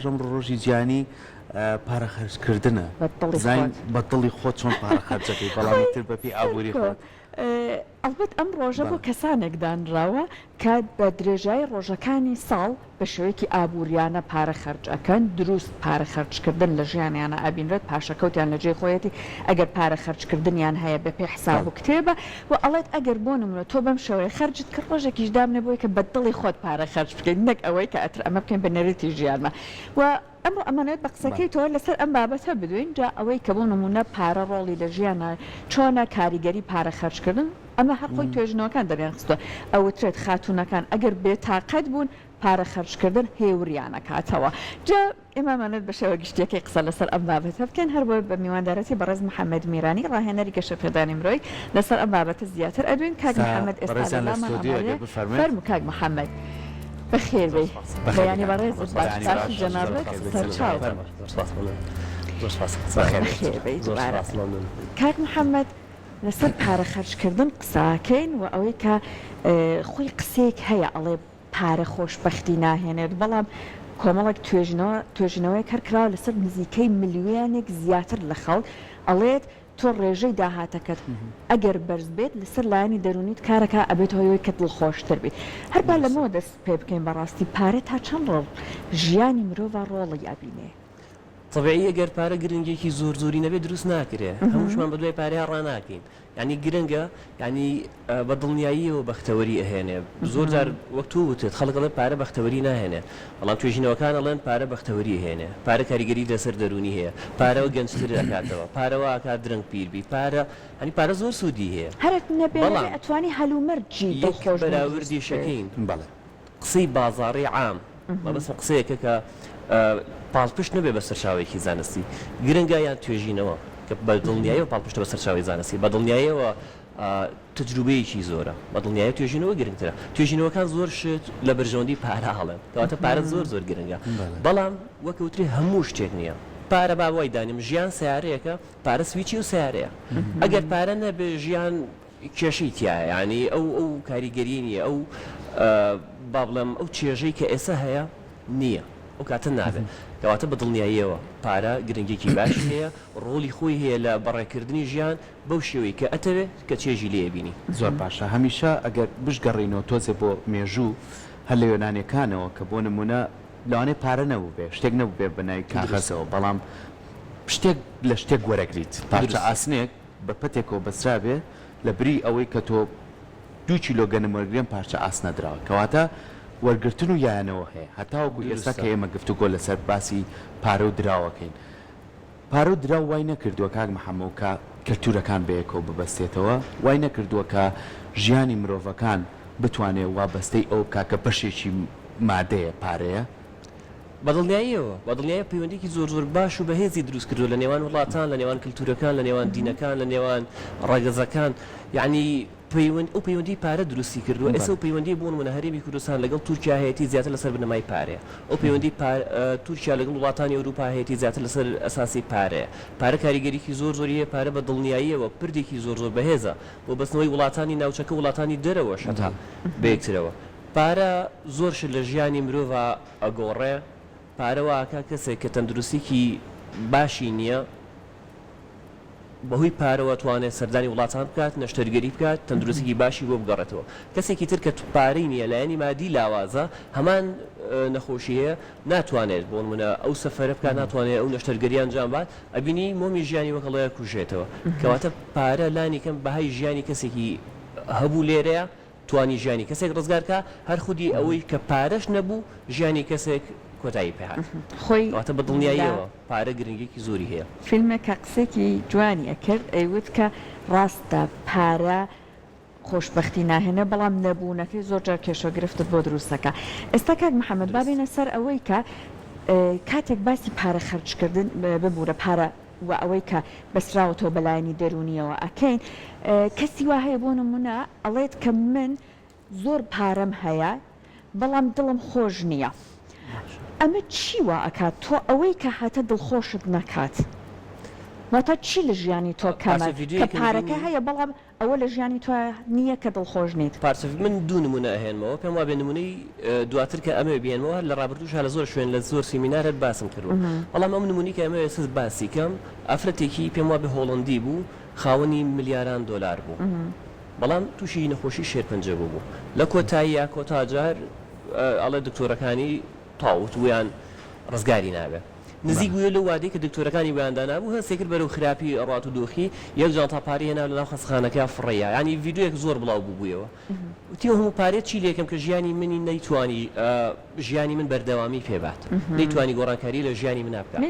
ڕۆژەم ڕۆژی جیانی پارە خەرجکردنە زین بەدڵی خۆت چۆن پارە خەرجەکەی بەڵامی تر بەپی ئابووری خۆت ئەلبەت ئەم ڕۆژە بۆ کەسانێک دانراوە کە بە درێژایی ڕۆژەکانی ساڵ بە شێوەیەکی ئابوووریانە پارە خەرجەکەن دروست پارە خەرجکردن لە ژیانیانە ئابینرێت پاشەکەوتیان لەجێ خۆیەتی ئەگەر پارە خەرجکردنیان هەیە بە پێ حساب و کتێبە و ئەڵێت ئەگەر بۆ نمونە تۆ بەم شێوەیە خەرجت کرد ڕۆژێکیش دامنێ بۆی کە بەدڵی خۆت پارە خەرج بکەیت نەک ئەوەی کە ئەتر ئەمە بکەین بە نەرێتی ژیانمە و ئەمڕۆ ئەمانێت بە قسەکەی تۆ لەسەر ئەم بابەتە بدوین جا ئەوەی کە بۆ نمونە پارە ڕۆڵی لە ژیانە چۆنە کاریگەری پارە خەرجکردن ئەمە هەر خۆی توێژنەوەکان دەریان خستووە ئەوترێت خاتونەکان ئەگەر بێتاقەت بوون پارە خەرجکردن هێوریانە کاتەوە جا ئێمامانێت بە شێوە گشتیەکەی قسە لەسەر ئەم بابەتە بکەن هەروە بە میواندارەتی بەڕێز محەممەد میرانی ڕاهێنەری گەشەپێدانی مرۆی لەسەر ئەم بابەتە زیاتر ئەدوین کاک محەممەد ئێستا کاک محەممەد بخير بي يعني بريز باش جنابك سرچاو بخير بي كاك محمد لسر پارە خەرجکردن قساکەین و ئەوەی کە خۆی قسێک هەیە ئەڵێ پارە خۆشبەختی ناهێنێت بەڵام کۆمەڵێک توێژنەوەی کەرکراوە لەسەر نزیکەی ملیۆنێک زیاتر لە خەڵک ئەڵێت تۆ ڕێژەی داهاتەکەت ئەگەر بەرز بێت لەسەر لایەنی دەرونیت کارەکە ئەبێت هۆیەوەی کە دڵخۆشتر بیت هەربا لەمەوە دەست پێ بکەین بەڕاستی پارێ تا چەند ڕۆڵ ژیانی مرۆڤ ڕۆڵی ئەبینێ طبيعي اگر پارە گرنگێکی زۆری نەبێت دروست ناکرێ هەمووشمان بە دوای پارەیە ڕناکەین ینی گرنگە ینی بە دڵنیاییەوە بەختەوەری ئەهێنێ زۆر جار وەکتو وتێت خەڵکڵێ پارە بەختەوەری ناهێنێ بەڵام توێژینەوەکان ئەڵێن پارە بەختەوەری هێنێ پارە کاریگەری دەسەر دەرونی هەیە پارەوە گەنجتر دەکاتەوە پارەوە ئاکات درنگ پیربی پارە هەنی پارە زۆر سوودی هەیە هەرت نەبێت ئەتوانی هەلومەرجی بەراوردی شەکەین قسەی بازاڕی عام بەبەست قسەیەکە کە پاڵپشت نەبێ بە سەرچاوێکی زانستی گرنگە یان توێژینەوە کە بە دڵنیاییەوە پاڵپشتە بە سەرچاوی زانستی بە دڵنیاییەوە تجروبەیەکی زۆرە بە دڵنیایی توێژینەوە گرنگترە توێژینەوەکان زۆر شت لە بەرژەوەندی پارە هەڵێن کەواتە پارە زۆر گرنگە بەڵام وەکەوتری هەموو شتێک نییە پارە با وای دانیم ژیان سیارەیەکە پارە سویچی و سیارەیە ئەگەر پارە نەبێ ژیان کێشەی تایە ینی ئەو کاریگەری نیە ئەو با بڵێم ئەو چێژەی کە ئێستا هەیە نییە ئەو کاتە نابێت کەواتە بە دڵنیاییەوە پارە گرنگێکی باشی هەیە ڕۆڵی خۆی هەیە لە بەڕێکردنی ژیان بەو شێوەی کە ئەتەوێت کە چێژی لێبینی زۆر باشە هەمیشە ئەگەر بشگەڕینەوە تۆزێ بۆ مێژوو هەر لە وێنانەکانەوە کە بۆ نمونە لەوانەیە پارە نەبوو بێ شتێک نەبوو بێ بەنای کاغەزەوە بەڵام شتێک لە شتێک وەرەگریت پارچە ئاسنێک بە پەتێکەوە بەسرا بێ لە بری ئەوەی کە تۆ 2 کیلۆ گەنموەرگرێن پارچە ئاسنە درراوە کەواتە وەرگرتن و یانەوە هەیە هەتاوەکو ئێستا کە ئێمە گفتوگۆ لەسەر باسی پارە و دراوەکەین پارە و درا وای نەکردووە کاک محەممەد کە کەلتورەکان بەیەکەوە ببەستێتەوە وای نەکردووە کە ژیانی مرۆڤەکان بتوانێت وابەستەی ئەو کاکە بەشێکی مادەیە پارەیە بەدڵنیاییەوە پەیوەندێکی زۆر باش و بەهێزی دروست کردو لە نێوان وڵاتان لە نێوان کللتورەکان لە نێوان دینەکان لە نێوان ڕێگەزەکان یعنی ئەو پەیوەندی پارە دروستی کردووە ئێستا و پەیوەندی بوون منە هەرێمی کوردستان لەگەڵ تورکیا هەیەی زیاتر لەسەر بنەمای پارەیە ئەو پەیوەندی تورکیا لەگەڵ وڵاتانی ئەوروپا هەیەی زیاتر لەسەر ئەساسی پارەیە پارە کاریگەریکی زۆریە پارە بە دڵنیاییەوە پردێکی زۆر بەهێزە بۆ بەستنەوەی وڵاتانی ناوچەکە وڵاتانی دەرەوە شەتا بەیەکترەوە پارە زۆرش لە ژیانی مرۆڤ ئەگۆڕێ پارەوەکە کەسێک کە تەندروستێکی باشی نییە بەهۆی پارەوە توانێت سەردانی وڵاتان بکات نەشتەرگەری بکات تەندروستێکی باشی بۆ بگەڕێتەوە کەسێکی تر کە پارەی نییە لایەنی مادی لاوازە هەمان نەخۆشیەیە ناتوانێت بۆ نمونە ئەو سەفەرە بکات ناتوانێت ئەو نەشتەرگەری ئەنجام بات ئەبینی مۆمی ژیانی وەکەڵەیە کوژێتەوە کەواتە پارە لانی کەم بەهای ژیانی کەسێکی هەبوو لێرەیە توانی ژیانی کەسێک ڕزگارکە هەر خودی ئەوەی کە پارەش نەبوو ژیانی کەسێک کۆتایی پێهات خۆی واتە بە دڵنیاییەوە پارە گرنگێکی زۆری هەیە فیلمێکە قسێکی جوانی ئەکرد ئەیوت کە ڕاستە پارە خۆشببختی ناهێنە بەڵام نەبوونەکەی زۆر جار کێشە گرفتت بۆ دروستەکە ئێستا کاک محەممەد بابێنە سەر ئەوەی کە کاتێک باسی پارە خەرجکردن ببوورە پارە و ئەوەی کە بەسراوەتەوە بەلایەنی دەرونیەوە ئەکەین کەسی وا هەیە بۆ نمونە ئەڵێت کە من زۆر پارەم هەیە بەڵام دڵم خۆش نییە ئەمە چی وا ئەکات تۆ ئەوەی کە هاتە دڵخۆشت نەکات واتە چی لە ژیانی تۆ کەمە کە پارەکە هەیە بەڵام ئەوە لە ژیانی تۆ نییە کە دڵخۆش نیت. پارچەف من دوو نمونە ئەهێنمەوە پێم وابێ نمونەی دواتر کە ئەمە بێنەوە لە ڕابردووشە لە زۆر شوێن لە زۆر سیمینارت باسم کردو. بەڵام ئەم نمونی کە ئەمە ێستا باسی کەم ئافرەتێکی پێم وابێ هۆڵندی بوو خاوەنی ملیاران دۆلار بوو. بەڵام تووشی نەخۆشی شێرپەنجە بوو لە کۆتاییە کۆتاجار ئەڵێ دکتۆرەکانی تاوت ویان ڕزگاری نابێت. نزیک بووە لە وادەی کە دکتۆرەکانی ویاندا نبوو هەستێکرد بەرەو خراپی ڕات و دۆخی یەک جانتا پارەی هێنا لەناو خەستخانەکە فڕەیە ینی ڤیدیۆیەک زۆر بڵاو بووبوویەوە وتی هەموو پارێت چی لێکم کە ژیانی منی نەیتوانی ژیانی من بەردەوامی پێبات نەیتوانی گۆڕانکاری لە ژیانی من نابکات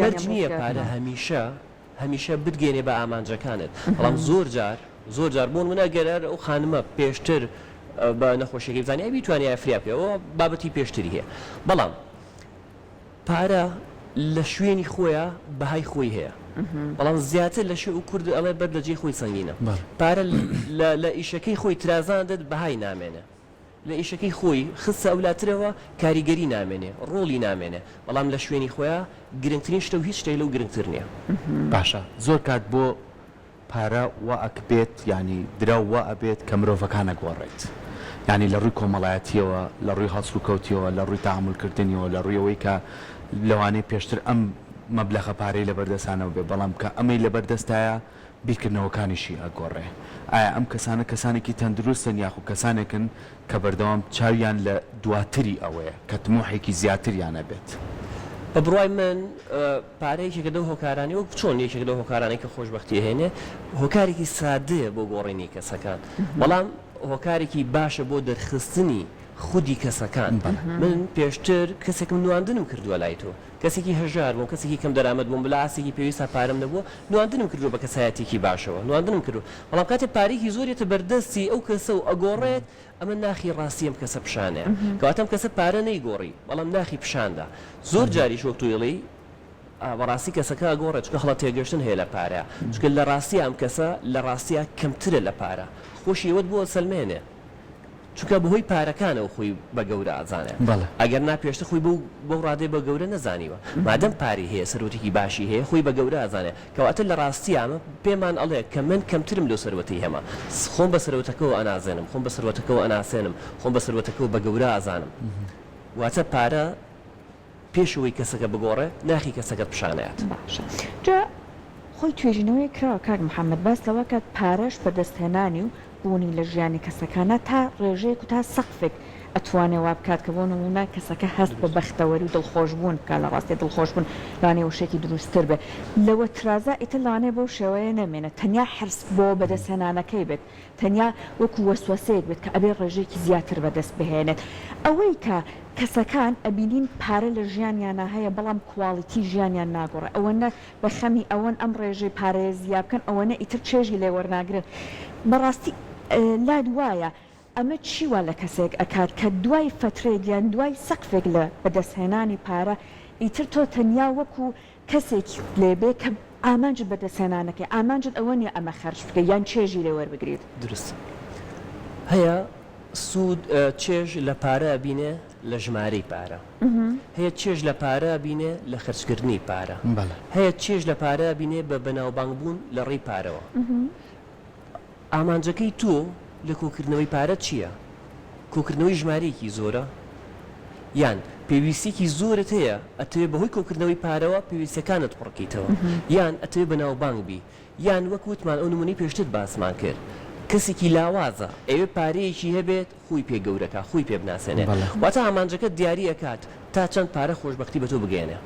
مەرج نییە پارە هەمیشە بتگەێنێ بە ئامانجەکانت بەڵام زۆر جار بۆن منە گەرار ئەو خانمە پێشتر بە نەخۆشیەکەی بزانانی ئەبی توانای فریا پێەوە بابەتی پێشتری هەیە بەڵام پارە لە شوێنی خۆیە بەهای خۆی هەیە بەڵام زیاتر لە شوێ و کورد ئەڵێ بەر لە جێ خۆی سەنگینە پارە لە ئیشەکەی خۆی ترازاندت بەهای نامێنێ لە ئیشەکەی خۆی خستە ئەولاترەوە کاریگەری نامێنێ ڕۆڵی نامێنێ بەڵام لە شوێنی خۆیە گرنگترین شتە و هیچ شتێک لەو گرنگتر نییە. باشە زۆر کات بۆ پارە وا ئەکبێت ینی درا وا ئەبێت کە مرۆڤەکانە گۆڕێت ینی لە ڕووی کۆمەڵایەتیەوە لە ڕووی هەڵسو کەوتیەوە لە ڕووی تەحمولکردنیەوە لە ڕوویەوەی کە لەوانەیە پێشتر ئەم مەبلەغە پارەی لە بەردەستانەوە بێ بەڵام کە ئەمەی لە بەردەستایە بیرکردنەوەکانیشی ئەگۆڕێ ئایا ئەم کەسانە کەسانێکی تەندروستن یاخو کەسانێکن کە بەردەوام چاویان لە دواتری ئەوەیە کە تموحێکی زیاتریانە بێت. بە بڕای من پارەیەکێکە دەو هۆکارانی وەک چۆن یەکێک لەو هۆکارانی کە خۆشبەختی هێنێ هۆکارێکی سادەیە بۆ گۆڕینی کەسەکان بەڵام هۆکارێکی باشە بۆ دەرخستنی خودی کەسەکان من پێشتر کەسێکم نواندنم کردووە لای تۆ کەسێکی هەژار بووم کەسێکی کەم دەرامەت بووم بلا ئاسێکی پێویستە پارەم نەبووە نواندنم کردووە بە کەسایەتێکی باشەوە نواندنم کردو بەڵام کاتێک پارێکی زۆرێتە بەردەستی ئەو کەسە و ئەگۆڕێت ئەمە ناخی ڕاستی ئەم کەسە پیشانەیە کەواتەم کەسە پارە نەیگۆڕی بەڵام ناخی پیشاندا زۆر جاریش وەک توێڵی بەڕاستی کەسەکە ئەگۆڕێت چکە هەڵە تێگەشتن هەیە لە پارەیە چکە لە ڕاستی ئەم کەسە لە ڕاستیە کەمترە لە پارە خۆشیەوەت بووە سەلمێنێ چونکە بەهۆی پارەکانەوە خۆی بە گەورە ئازانێ ئەگەر ناپێشتە خۆی بەو ڕادێ بە گەورە نەزانیوە مادەم پاری هەیە سەرۆتێکی باشی هەیە خۆی بە گەورە ئازانێ کەواتە لە ڕاستی ئەمە پێمان ئەڵێ کە من کەمترم لەو سەرۆتی هەمە خۆم بە سەرۆتەکەەوە ئەنازێنم خۆم بە سەرۆتەکەەوە ئەناسێنم خۆم بە سەرۆتەکەەوە بە گەورە ئازانم واتە پارە پێشەوەی کەسەکە بگۆڕێ ناخی کەسەکەت پیشانەیەت جا خۆی توێژینەوەی کراوە کاک محەممەد باس لەوە کات پارەش بەدەستهێنانی و بوونی لە ژیانی کەسەکانە تا ڕێژەیەک و تا سەقفێک ئەتوانێ وا بکات کە بۆ نمونە کەسەکە هەست بە بەختەوەری و دڵخۆشبوون بکە لە ڕاستی دڵخۆشبوون لەوانەیە وشێکی دروستتر بێت لەوە ترازا ئیتر لەوانەیە بەو شێوەیە نەمێنێت تەنیا حرس بۆ بەدەستهێنانەکەی بێت تەنیا وەکو وەسوەسەیەک بێت کە ئەبێ ڕێژەیەکی زیاتر بەدەست بهێنێت ئەوەی کە کەسەکان ئەبینین پارە لە ژیانیانە هەیە بەڵام کواڵیتی ژیانیان ناگۆڕێ ئەوەنە بە خەمی ئەوەن ئەم ڕێژەی پارەیە زیابکەن ئەوەنە ئیتر چێژی لێ وەرناگرن بەڕاستی لاد وایە ئەمە چیوە لە کەسێک ئەکات کە دوای فترێک یان دوای سەقفێک لە بەدەستهێنانی پارە ئیتر تۆ تەنیا وەکو کەسێکی لێبێ کە ئامانجت بەدەستهێنانەکەی ئامانجت ئەوە نیە ئەمە خەرج بکە یان چێژی لێ وەربگریت درست هەیە سوود چێژ لە پارە بینێ لە ژمارەی پارە هەیە چێژ لە پارە بینێ لە خەرجکردنی پارە هەیە چێژ لە پارە بینێ بە بەناوبانگبوون لە ڕێی پارەوە ئامانجەکەی تۆ لە کۆکردنەوەی پارە چییە؟ کۆکردنەوەی ژمارەیەکی زۆرە یان پێویستێکی زۆرت هەیە ئەتەوێ بەهۆی کۆکردنەوەی پارەوە پێویستەکانت پڕکەیتەوە یان ئەتەوێ بەناوبانگبی یان وەک وتمان ئەو نمونەی پێشتر باسمان کرد کەسێکی لاوازە ئەوێ پارەیەکی هەبێت خۆی پێ گەورەکە خۆی پێ بناسێنێت واتە ئامانجەکە دیاری ئەکات تا چەند پارە خۆشبەختی بە تۆ بگەێنێ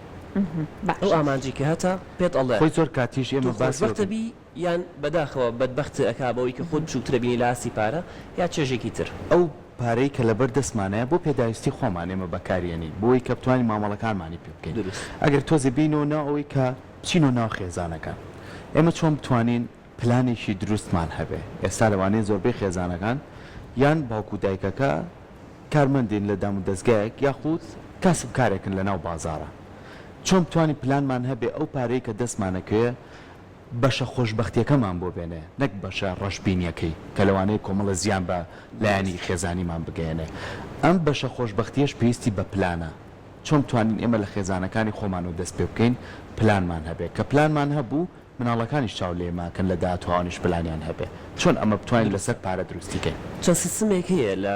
ئەو ئامانجی کە هەتا پێت ئەڵێ خۆی زۆر کاتیش ئێمە باشبەختەبی یان بەداخەوە بەدبەخت ئەکابەوەی کە خۆت بچووکترە بینی لاسی پارە یا چێژێکی تر ئەو پارەی کە لەبەر دەستمانەیە بۆ پێداویستی خۆمان ئێمە بەکارێنی بۆی کە بتوانین مامەڵەکانمانی پێ بکەین ئەگەر تۆزە بینەوە ناوەوەی کە بچین و ناو خێزانەکان ئێمە چۆن بتوانین پلانێکی دروستمان هەبێ ئێستا لەوانەیە زۆربەی خێزانەکان یان باوکو دایکەکە کارمەندین لە دام و دەستگایەک یاخود کەسب کارێکن لە ناو بازارە چۆن بتوانین پلانمان هەبێ ئەو پارەی کە دەستمانەکەوێ بەشە خۆشبەختیەکەمان بۆ بێنێ نەک بەشە ڕەشبینیەکەی کە لەوانەیە کۆمەڵە زیان بە لایانی خێزانیمان بگەێنێ ئەم بەشە خۆشبەختیەش پێویستی بە پلانە چۆن توانین ئێمە لە خێزانەکانی خۆمان و دەست پێ بکەین پلانمان هەبێت کە پلانمان هەبوو مناڵەکانیش چاو لێماکەن لە داهاتوانیش بلانیان هەبێ چۆن ئەمە بتوانین لەسەر پارە دروستیکەین چەند سیستمێک هەیە لە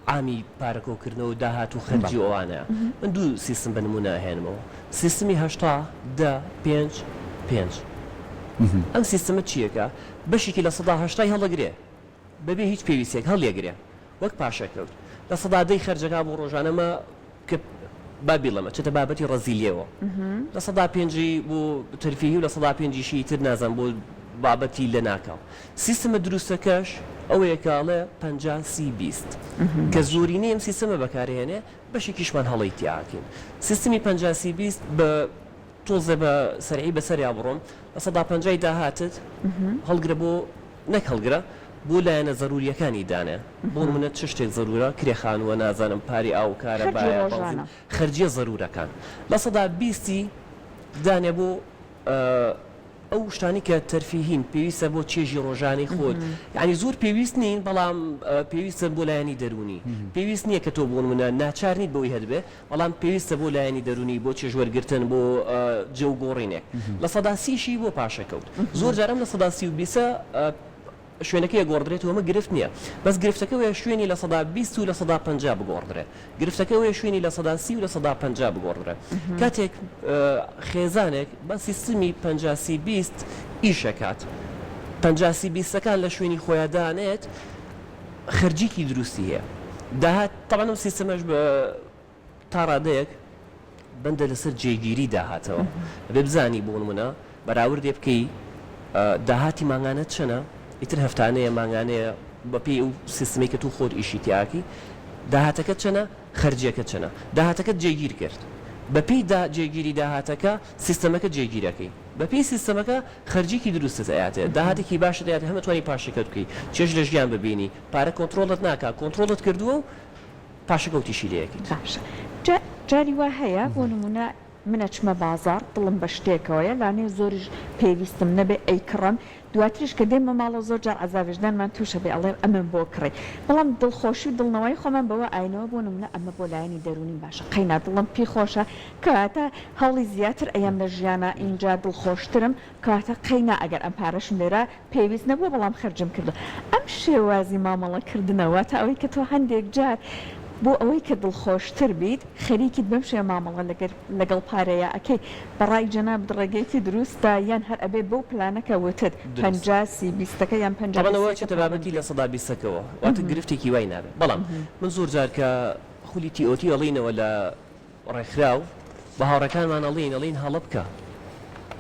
عامی پارەکۆکردنەوە و داهات و خەرجی ئەوانە من دوو سیستم بە نمونە هێنمەوە سیستمی 80-10-5 ئەم سیستمە چیەکە بەشێکی لە 180 هەڵەگرێ بەبێ هیچ پێویستێک هەڵیەگرێ وەک پاشەکەوت لە 110 خەرجەکە بۆ ڕۆژانەمە کە بابیڵەمە چێتە بابەتی ڕەزیلیەوە لە 105 بۆ تەرفیهی و لە 105 تر نازان بۆ بابەتی لە ناکاو سیستمە دروستەکەش ئەوەیەکاڵێ 50-30-20 کە زۆرینەی ئەم سیستمە بەکارهێنێ بەشێکیشمان هەڵی تیاکەین سیستمی 50-30-20 بە تۆزە بە سەرعی بەسەریا بڕۆم لە 150 داهاتت هەڵگرە بۆ نەک هەڵگرە بۆ لایەنە زەروریەکانی دانێ بۆ منە چ شتێک زەرورە کرێخانوە نازانم پاری ئاو کارە خەرجیە زەرورەکان لە 120 دانێ بۆ ئەو شتانی کە تەرفیهین پێویستە بۆ چێژی ڕۆژانی خۆت یعنی زۆر پێویست نین بەڵام پێویستە بۆ لایەنی دەرونی پێویست نییە کە تۆ بۆ منە ناچار نیت بۆی هەدبێ بەڵام پێویستە بۆ لایەنی دەرونی بۆ چێژوەرگرتن بۆ جێوگۆڕینێک لە 130شی بۆ پاشەکەوت زۆر جارم لە 130 شوێنەکەی گۆڕدرێت وەمە گرفت نییە بەس گرفتەکەوەیە شوێنی لە 120 و لە 150 بگۆڕدرێت گرفتەکەوەیە شوێنی لە 130 و لە 150 بگۆڕدرێت کاتێک خێزانێک بە سیستمی 50-30-20 ئیشەکات 50-30-20ەکان لە شوێنی خۆیاندانێت خەرجیکی دروستی هەیە داهات تەبەن ئەم سیستەمەش بە تا ڕادەیەک بەندە لەسەر جێگیری داهاتەوە بێ بزانی بۆ نمونە بەراوردێ بکەی داهاتی مانگانە چەنە ئیتر هەفتانەیە مانگانەیە بەپێی ئەو سیستمی کە تو خۆت ئیشی تیاکی داهاتەکە چەنە خەرجیەکە چەنە داهاتەکەت جێگیر کرد بەپێی جێگیری داهاتەکە سیستەمەکە جێگیرەکەی بەپێی سیستەمەکە خەرجیکی دروستت ئااتێ داهاتێکی باشە دەیات هەمە توانی پاشەکەت بکەی چێژ لە ژیان ببینی پارە کۆنتترۆلت ناکە کۆنتترۆلت کردووە و پاشەکەوتیشی لەیەکی جاری وا هەیە بۆ نمونە منە چمە بازار دڵم بە شتێکەوەیە لانێ زۆریش پێویستم نەبێ ئەیکڕم دواتریش کە دێمە ماڵە زۆر جار عەزاوێژدانمان تووشە بێ ئەڵێ ئەمن بۆ کڕێ بەڵام دڵخۆشی و دڵنەوەی خۆمان بەوە ئاینەوە بۆ نمونە ئەمە بۆ لایەنی دەرونی باشە قەینا دڵم پێی خۆشە کەواتە هەڵی زیاتر ئەیەم لە ژیانە اینجا دڵخۆشترم کەواتە قەینا ئەگەر ئەم پارەشم لێرە پێویست نەبووە بەڵام خەرجم کردو ئەم شێوازی مامەڵەکردنەوە تا ئەوەی کە تۆ هەندێک جار بۆ ئەوەی کە دڵخۆشتر بیت خەریکیت بەم شێ مامەڵە لەگەڵ پارەیە ئەەکەی بەڕای جەناب ڕێگەیەکی دروستە یان هەر ئەبێ بەو پلانەکە وتت 50-30-20ەکە یان 50ەوە چێتە بابەتی لە 120ەوە واتە گرفتێکی وای نابێت بەڵام من زۆر جار کە خولی تیئۆتی ئەڵینەوە لە ڕێکخراو بە هاوڕەکانمان ئەڵین هەڵە بکە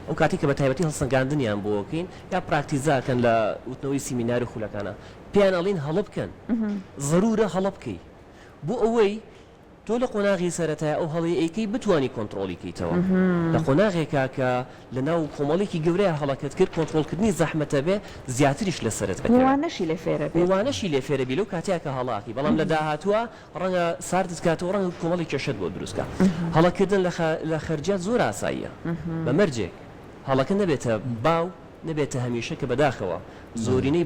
ئەو کاتی کە بە تایبەتی هەڵسەنگاندنیان بۆکەین یا پراکتیزاکەن لە وتنەوەی سیمیناری خولەکانە پێیان ئەڵین هەڵە بکەن ضرورە هەڵە بکەی بۆ ئەوەی تۆ لە قۆناغی سەرەتای ئەو هەڵی ئەیکەی بتوانی کۆنتترۆلیکەیتەوە لە قۆناغێکا کە لە ناو کۆمەڵێکی گەورەیە هەڵەکەت کرد کۆنتترۆلکردنی زەحمەتە بێ زیاتریش لە سەرت بکەوانەشی لێ فێرە بی لەو کاتیاکە هەڵاکی بەڵام لە داهاتووە ڕەنگە ساردت کاتەوە ڕەنگە کۆمەڵی کێشت بۆ دروستکە هەڵەکردن لە خەرجیات زۆر ئاساییە بە مەرجێک هەڵەکە نەبێتە باو نەبێتە هەمیشە کە بەداخەوە زۆرینەی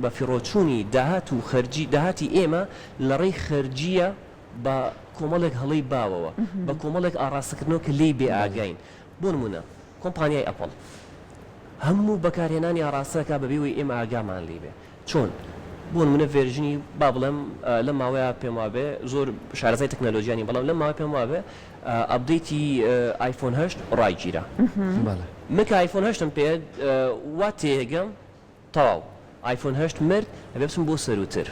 بە فیڕۆچوونی داهات و خەرجی داهاتی ئێمە لە ڕێی خەرجیە بە کۆمەڵێک هەڵی باوەوە بە کۆمەڵێک ئاراستەکردنەوە کە لی بێ ئاگین بۆ نمونە کۆمپانیای ئەپڵ هەموو بەکارهێنانی ئاراستەکە بەبێەوەی ئێمە ئاگامان لێ بێ چۆن بۆ نمونە ڤێرژنی با بڵێم لە ماوەیە پێم وابێ زۆر شارەزای تەکنەلۆژیانی بەڵام لە ماوەی پێم وابێ ئەپدەیتی ئایفۆن 8 ڕایگیرە مکە ئایفۆن 8م پێ وا تێگەم تەواو ئایفۆن 8 مرد ئەبێ بچم بۆ سەروتر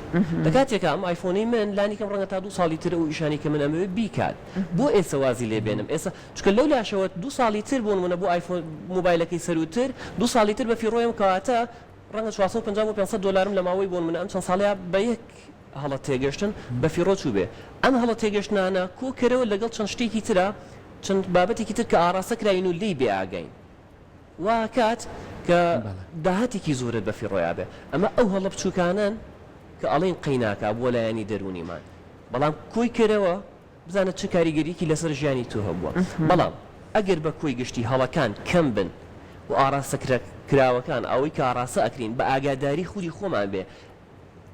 لە کاتێکە ئەم ئایفۆنی من لانیکەم ڕەنگە تا 2 ساڵی تر و ئیشانی کە من ئەمەوێ بیکات بۆ ئێستا وازی لێ بێنم ئێستا چکە لەو لاشەوە 2 ساڵی تر بۆ نمونە بۆ ئایفۆن مۆبایلەکەی سەروتر 2 ساڵی تر بە فیڕۆیم کەواتە ڕەنگە 450-500 دلارم لە ماوەی بۆ من ئەم چەند ساڵەیە بە یەک هەڵە تێگەشتن بە فیڕۆ چوو بێ ئەم هەڵە تێگەشتانە کۆکەرەوە لەگەڵ چەند شتێکی ترە چەند بابەتێکی تر کە ئاراستە کراین و لی بێ ئاگین وا کات کە داهاتێکی زۆرت بە فیڕۆیا بێ ئەمە ئەو هەڵە بچووکانن کە ئەڵێن قەیناکە بۆ لایەنی دەرونیمان بەڵام کۆی کەرەوە بزانە چه کاریگەریکی لەسەر ژیانی تو هەبووە بەڵام ئەگەر بە کۆی گشتی هەڵەکان کەم بن و ئاراستە کراوەکان ئەوەی کە ئاراستە ئەکرین بە ئاگاداری خودی خۆمان بێ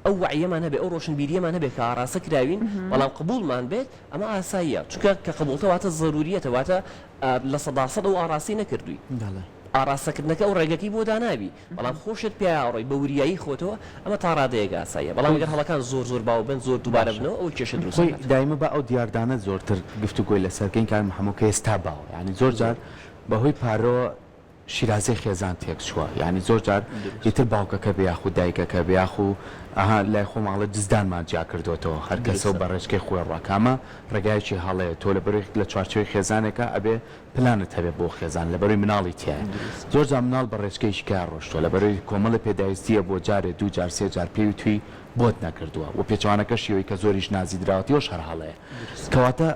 ئەو وعیەمان هەبێ ئەو ڕۆشنبیریەمان هەبێ کە ئاراستە کراوین بەڵام قبولمان بێت ئەمە ئاساییە چونکە کە قبولتەواتە ضروریەتەواتە لە 100% ئەو ئاراستی نەکردووی ئاراستەکردنەکە ئەو ڕێگەکەی بۆ داناوی بەڵام خۆشت پیاڕۆی بە وریایی خۆتەوە ئەمە تا ڕادەیەک ئاساییە بەڵام ئەگەر هەڵەکان زۆر باو بن زۆر دووبارە بنەوە ئەو کێشە دروست خۆی دایمە بە ئەو دیاردانە زۆرتر گفتوگۆی لەسەرکەین کار محەموو کە ئێستا باوە یعنی زۆر جار بەهۆی پارۆ شیرازەی خێزان تێک چووە یعنی زۆر جار دیتر باوکەکە بە یاخو دایکەکە بە یاخو ئەها لای خۆماڵە دزدانمان جیا کردوێتەوە هەر کەسە بە ڕێچکەی خۆی ڕاکامە ڕێگایکی هەڵەیە تۆ لە بەروی لە چوارچێوی خێزانێکە ئەبێ پلانت هەبێت بۆ خێزان لە بەروی مناڵی تایە زۆر جار مناڵ بە ڕێچکەیشی کار ڕۆشتووە لە بەروی کۆمەڵە پێداویستیە بۆ جارێ دوو جار سێ جار پێوی توی بۆت نەکردووە و پێچوانەکە شیوەی کە زۆریش نازی دراوەتیەوە هەر هەڵەیە کەواتە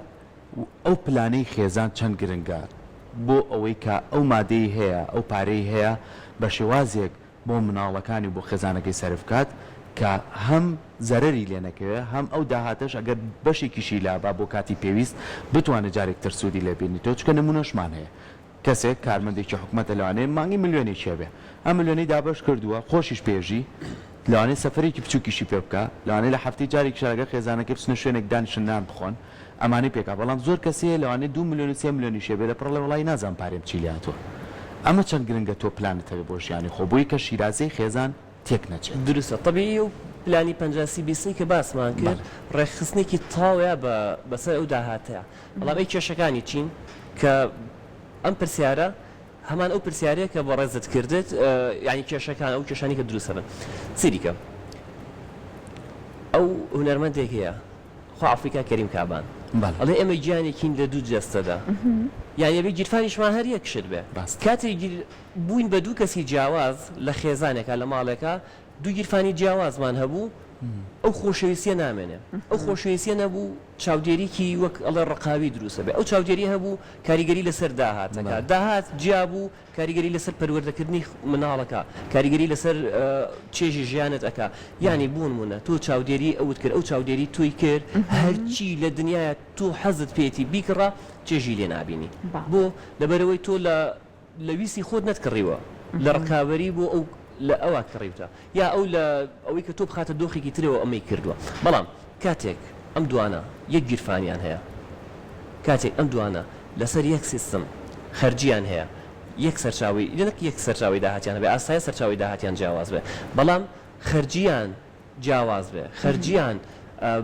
ئەو پلانەی خێزان چەند گرنگە بۆ ئەوەی کە ئەو مادەی هەیە ئەو پارەی هەیە بە شێوازێک بۆ مناڵەکانی بۆ خێزانەکەی سەرفکات کە هەم زەرری لێ نەکەوێ هەم ئەو داهاتش ئەگەر بەشێکیشی لا با بۆ کاتی پێویست بتوانێت جارێک سوودی لێ بینیتەوە چکە نمونەشمان هەیە کەسێک کارمەندێکی حکوومەتە لەوانەیە مانگی ملیۆنی چێبێ ئەم ملیۆنی دابش کردووە خۆشیش پێژی لەوانەیە سەفەرێکی بچووکیشی پێ بکە لەوانەیە لە هەفتەی جارێک شارەکە خێزانەکە بچنە شوێنێک دانیشتنان بخۆن ئەمانی پێکا بەڵام زۆر کەسەیە لەوانێ 2 میلیۆن و 3 میلیۆنی شێبێ لە پڕ لە وڵای نازان پارێم چی لاتوە ئەمە چەند گرنگە تۆ پلانت هەبێ بۆ ژیانی خۆ بۆی کە شیرازەی خێزان تێک نەچێت دروستە طبیعی و پلانی 50 کە باسمان کرد ڕێکخستنێکی تاوەیە بەسەر ئەو داهاتەیە بەڵام ئەی کێشەکانی چین کە ئەم پرسیارە هەمان ئەو پرسیارەیە کە بە ڕێزت کردت یعنی کێشەکان ئەو کێشانی کە دروستە بن چیریکە ئەو هونەرمەندێک هەیە خوا ئەفریقا کەریم کابان ئەڵێ ئێمە گیانێکین لە دوو جەستەدا یعنی بێ گیرفانیشمان هەر یەکشت بێ کاتێک بووین بە دوو کەسی جیاواز لە خێزانێکە لە ماڵێکە دوو گیرفانی جیاوازمان هەبوو ئەو خۆشەویستیە نامێنێ ئەو خۆشەویستیە نەبوو چاودێریکی وەک ئەڵێ ڕقاوی دروستە بێ ئەو چاودێری هەبوو کاریگەری لەسەر داهاتەکە داهات جیا بوو کاریگەری لەسەر پەروەردەکردنی مناڵەکە کاریگەری لەسەر چێژی ژیانت ئەکا یعنی بوونمونە تۆ چاودێری ئەوت کرد ئەو چاودێری توی کرد هەرچی لە دنیاە تۆ حەزت پێێتی بیکڕە چێژی لێ نابینی بۆ لەبەرەوەی تۆ لە ویسی خۆت نەتکڕیوە لە ڕکاوەری بۆ ئەو لە ئەوە کڕیوتە یا ئەو لە ئەوەی کە تۆ بخاتە دۆخێکی ترەوە ئەمەی کردووە بەڵام کاتێک ئەم دوانە یەک گیرفانیان هەیە کاتێک ئەم دوانە لەسەر یەک سیستم خەرجیان هەیە یەک سەرچاوی لەنەک یەک سەرچاوی داهاتیان بێ ئاسایە سەرچاوی داهاتیان جیاواز بێ بەڵام خەرجیان جیاواز بێ خەرجیان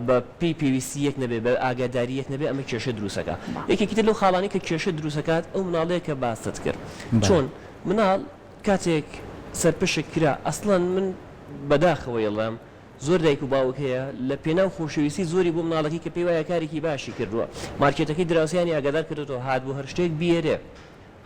بە پێویستی یەک نەبێ بە ئاگاداری یەک نەبێ ئەمە کێشە دروستەکە یەکێکی تر لەو خاڵانی کە کێشە دروستەکات ئەو مناڵەیە کە باست کرد چۆن مناڵ کاتێک سەرپشک کرا ئەسڵەن من بەداخەوە یڵام زۆر دایک و باوک هەیە لە پێناو خۆشەویستی زۆری بۆ مناڵەکەی کە پێی وایە کارێکی باشی کردووە مارکێتەکەی دراوسیانی ئاگادار کردوەوە هات بۆ هەر شتێک بیێرێ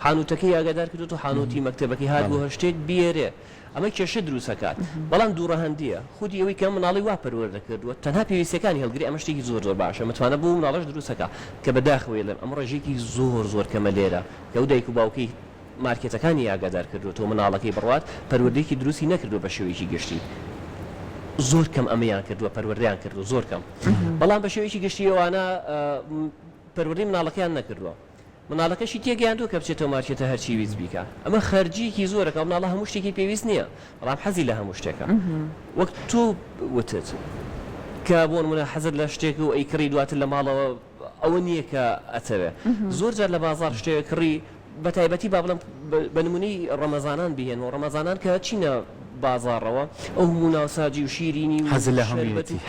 حانوتەکەی ئاگادار کردوەوە حانوتی مەکتەبەکەی هات بۆ هەر شتێک بیێرێ ئەمە کێشە دروستەکات بەڵام دووڕەهەندیە خودی ئەوەی کە مناڵی وا پەروەردەکردووە تەنها پێویستەکانی هەڵگری ئەمە شتێکی زۆر باشە متوانە بۆ مناڵەش دروستەکە کە بەداخەوە لەم ئەمە ڕێژێکی زۆر کەمە لێرە کە ئەو دایک و باوکەی مارکێتەکانی ئاگادار کردو تۆ مناڵەکەی بڕوات پەروەردەیەکی دروستی نەکردو بە شێوەیەکی گشتی زۆر کەم ئەمەیان کردووە پەروەردەیان کردو زۆر کەم بەڵام بە شێوەیەکی گشتی ئەوانە پەروەردەی مناڵەکەیان نەکردووە مناڵەکەشی تێگەیاندووە کە بچێتەوە مارکێتە هەرچی ویست بیکە ئەمە خەرجیەکی زۆرەکە مناڵە هەموو شتێکی پێویست نییە بەڵام حەزی لە هەموو شتێکە وەک تۆ وتت کە بۆ نمونە حەزت لە شتێک و ئەی کڕی دواتر لە ماڵەوە ئەوە نییە کە ئەتەوێ زۆر جار لە بازار شتێک کڕی بە تایبەتی با بڵم بە نمونەی ڕەمەزانان بهێنەوە ڕەمەزانان کە چینە بازاڕەوە ئەو موناوساجی و شیرینی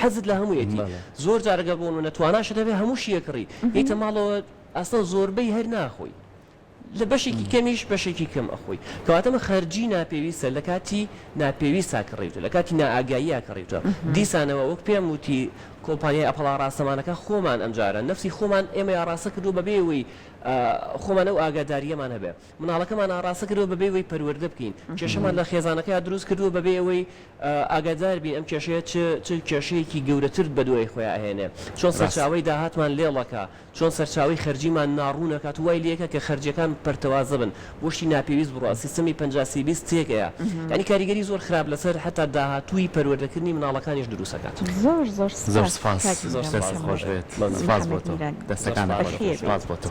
حەزت لە هەموویەتی زۆر جارەگە بۆ نەتواناشە دەبێ هەموو شیەکڕی هیتە ماڵەوە ئەستا زۆربەی هەر ناخۆی لە بەشێکی کەمیش بەشێکی کەم ئەخۆی کەواتەمە خەرجی ناپێویستە لە کاتی ناپێویستا کڕیوتە لە کاتی نائاگاییە کڕیوتە دیسانەوە وەک پێم وتی کۆمپانیای ئەپڵا ڕاستەمانەکە خۆمان ئەمجارە نفسی خۆمان ئێمە ئاڕاستە کردو بەبێەوەی خۆمانە و ئاگاداریەمان هەبێ مناڵەکەمان ئاڕاستە کردو بەبێەوەی پەروەردە بکەین کێشەمان لە خێزانەکە دروست کردو بەبێەوەی ئاگادار بین ئەم کێشەیە چ کێشەیەکی گەورەتر بەدوای خۆیان ئەهێنێ چۆن سەرچاوی داهاتمان لێڵەکە چۆن سەرچاوی خەرجیمان ناڕوونەکات وای لێکە کە خەرجەکان پەرتەوازە بن بۆشتی ناپێویست بڕوە سیستەمی 50 تێکەیە ینی کاریگەری زۆر خراپ لەسەر حتا داهاتووی پەروەردەکردنی مناڵەکانیش دروستەکات زۆر سپاس خۆش بێت سپاس بۆ تۆ دەستەکان بەخێر سپاس بۆ تۆ